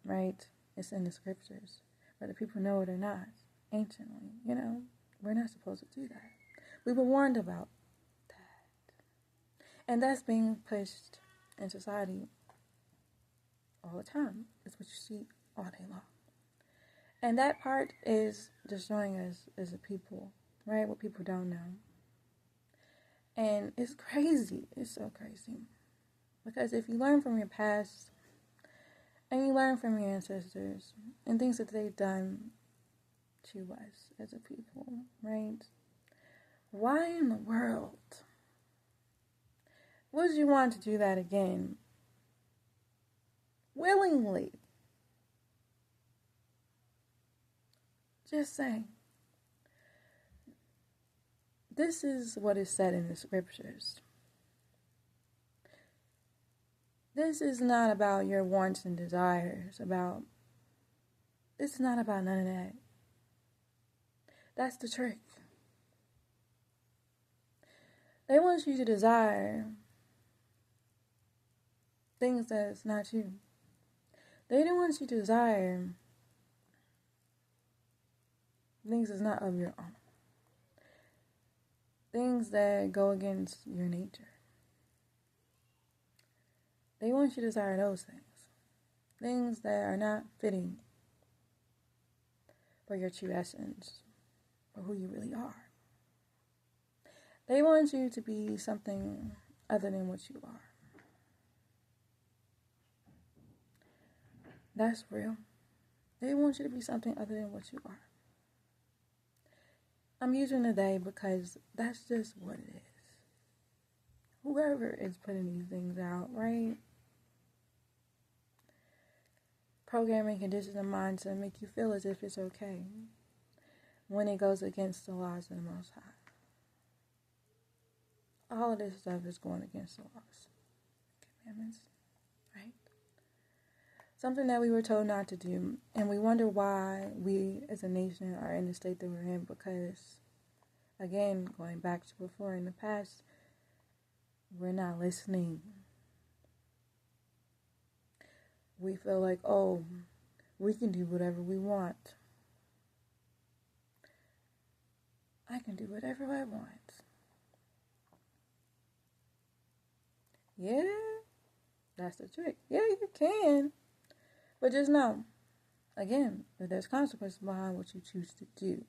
right? It's in the scriptures, whether people know it or not. Anciently, we're not supposed to do that. We were warned about that. And that's being pushed in society all the time. It's what you see all day long. And that part is destroying us as a people, right? What people don't know. And it's crazy. It's so crazy. Because if you learn from your past and you learn from your ancestors and things that they've done to us as a people, right? Why in the world would you want to do that again? Willingly. Just saying. This is what is said in the scriptures. This is not about your wants and desires. It's not about none of that. That's the trick. They want you to desire things that's not you. They don't want you to desire things that's not of your own. Things that go against your nature. They want you to desire those things. Things that are not fitting for your true essence, for who you really are. They want you to be something other than what you are. That's real. They want you to be something other than what you are. I'm using the they because that's just what it is. Whoever is putting these things out, right? Programming, conditions, and mindset make you feel as if it's okay when it goes against the laws of the Most High. All of this stuff is going against the laws, commandments, right? Something that we were told not to do, and we wonder why we as a nation are in the state that we're in, because, again, going back to before in the past, we're not listening. We feel like, oh, we can do whatever we want. I can do whatever I want. Yeah, that's the trick. Yeah, you can. But just know, again, that there's consequences behind what you choose to do.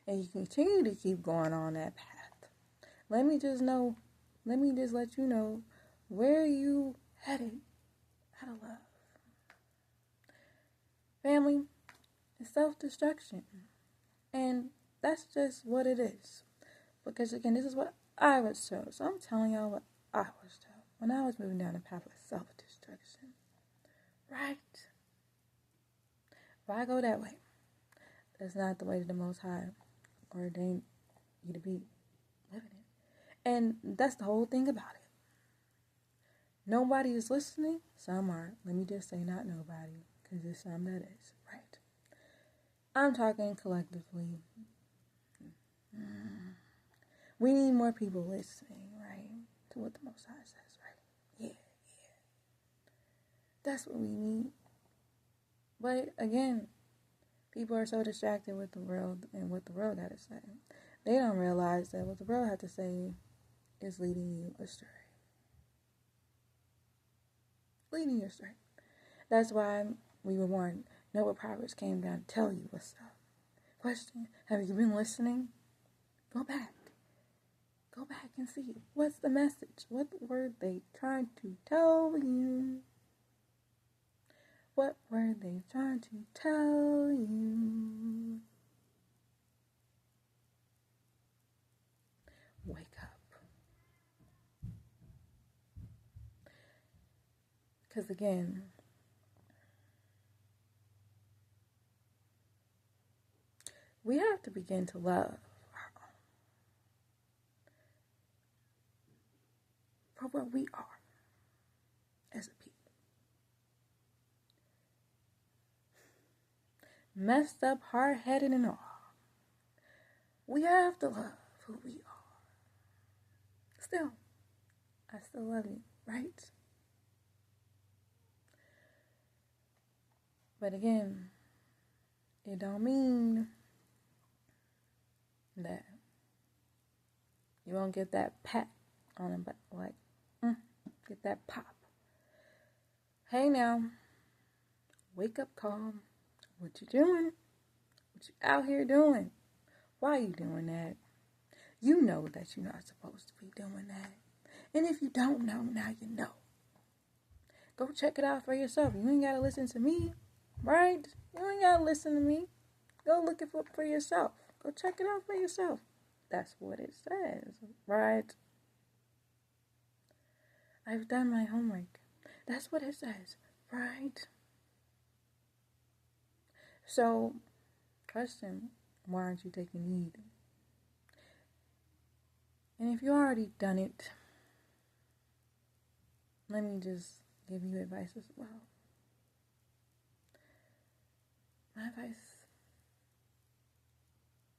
And you continue to keep going on that path. Let me just let you know where you headed out of love. Family is self-destruction. And that's just what it is. Because again, this is what I was told. So I'm telling y'all what I was told when I was moving down the path of self-destruction. Right? If I go that way, that's not the way that the Most High ordained you to be living it. And that's the whole thing about it. Nobody is listening. Some are. Let me just say not nobody, because there's some that is. Right? I'm talking collectively. We need more people listening, right? To what the Most High says, right? Yeah. That's what we need. But again, people are so distracted with the world and what the world had to say. They don't realize that what the world had to say is leading you astray. Leading you astray. That's why we were warned. Know what Proverbs came down to tell you what's up. Question, have you been listening? Go back. Go back and see. What's the message? What were they trying to tell you? What were they trying to tell you? Wake up. Because again, we have to begin to love our own for what we are as a people. Messed up, hard-headed, and all. We have to love who we are. Still, I still love you, right? But again, it don't mean that you won't get that pat on the back, like, get that pop. Hey now, wake up call. What you doing? What you out here doing? Why you doing that? You know that you're not supposed to be doing that. And if you don't know, now you know. Go check it out for yourself. You ain't got to listen to me, right? You ain't got to listen to me. Go look it up for yourself. Go check it out for yourself. That's what it says, right? I've done my homework. That's what it says, right? So, question, why aren't you taking heed? And if you already done it, let me just give you advice as well. My advice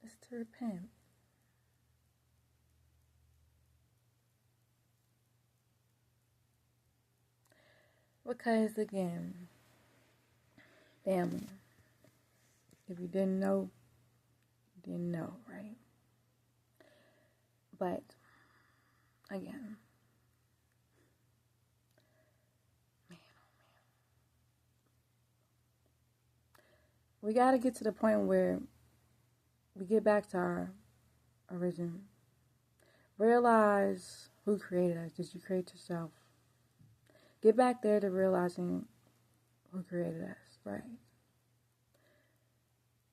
is to repent. Because again, family, if you didn't know, you didn't know, right? But again, man, we got to get to the point where we get back to our origin. Realize who created us. Did you create yourself? Get back there to realizing who created us, right?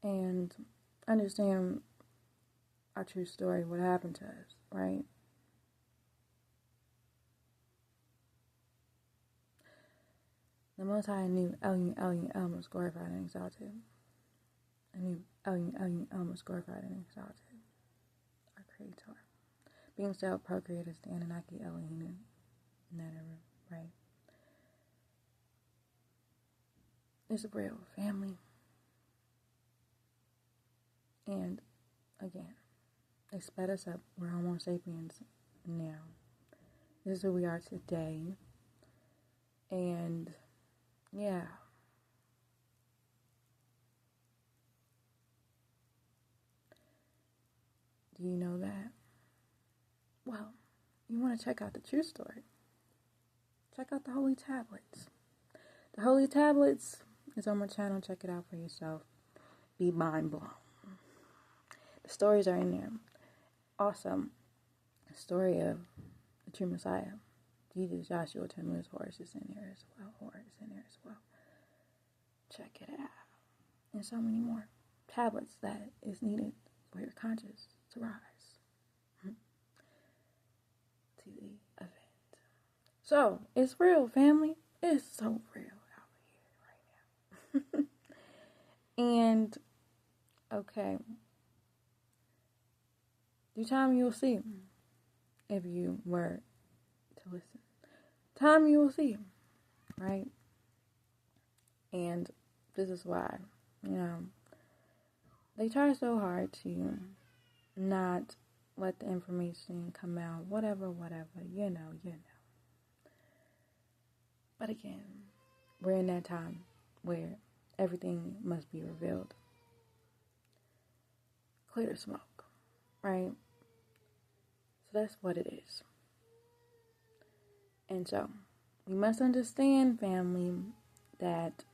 And understand our true story, what happened to us, right? The Most High knew El was glorified and exalted. I knew El was glorified and exalted. Our Creator. Being self-procreated as the Anunnaki Elohim in that era, right? It's a real family. And again, they sped us up. We're Homo sapiens now. This is who we are today. And yeah. Do you know that? Well, you want to check out the true story. Check out the Holy Tablets. The Holy Tablets is on my channel. Check it out for yourself. Be mind blown. The stories are in there. Awesome. The story of the true Messiah. Jesus, Joshua, Tammuz, Horus is in there as well. Check it out. And so many more tablets that is needed for your conscience to rise to the event. So, it's real, family. It's so real out here right now. And, okay. Through time you will see if you were to listen. Time you will see, right? And this is why, they try so hard to not let the information come out, whatever, you know. But again, we're in that time where everything must be revealed. Clear the smoke, right? So that's what it is. And so, we must understand, family, that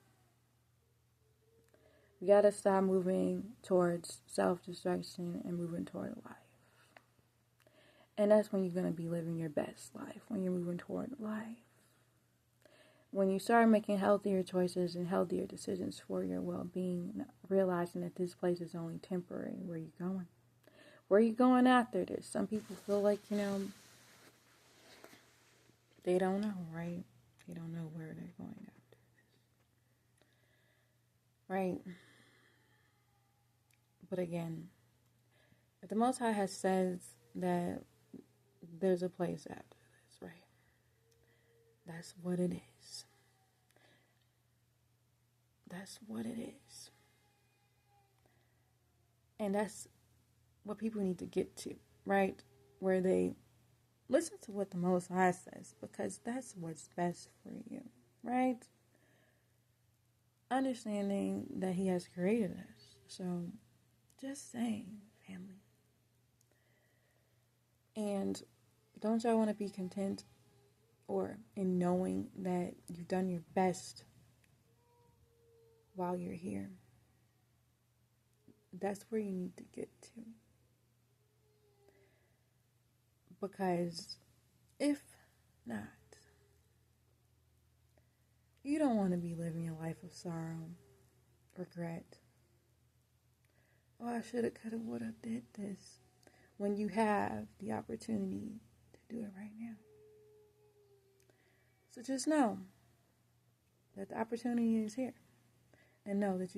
we gotta stop moving towards self-destruction and moving toward life. And that's when you're gonna be living your best life, when you're moving toward life. When you start making healthier choices and healthier decisions for your well-being, realizing that this place is only temporary. Where are you going? Where are you going after this? Some people feel like, they don't know, right? They don't know where they're going after this. Right? But again, if the Most High has said that there's a place after this, right? That's what it is. That's what it is. And that's what people need to get to, right? Where they listen to what the Most High says, because that's what's best for you, right? understanding that He has created us. So, just saying, family. And don't y'all want to be content or in knowing that you've done your best while you're here? That's where you need to get to. Because if not, you don't want to be living a life of sorrow, regret. Oh, I should have, could have, would have, did this. When you have the opportunity to do it right now. So just know that the opportunity is here. And know that you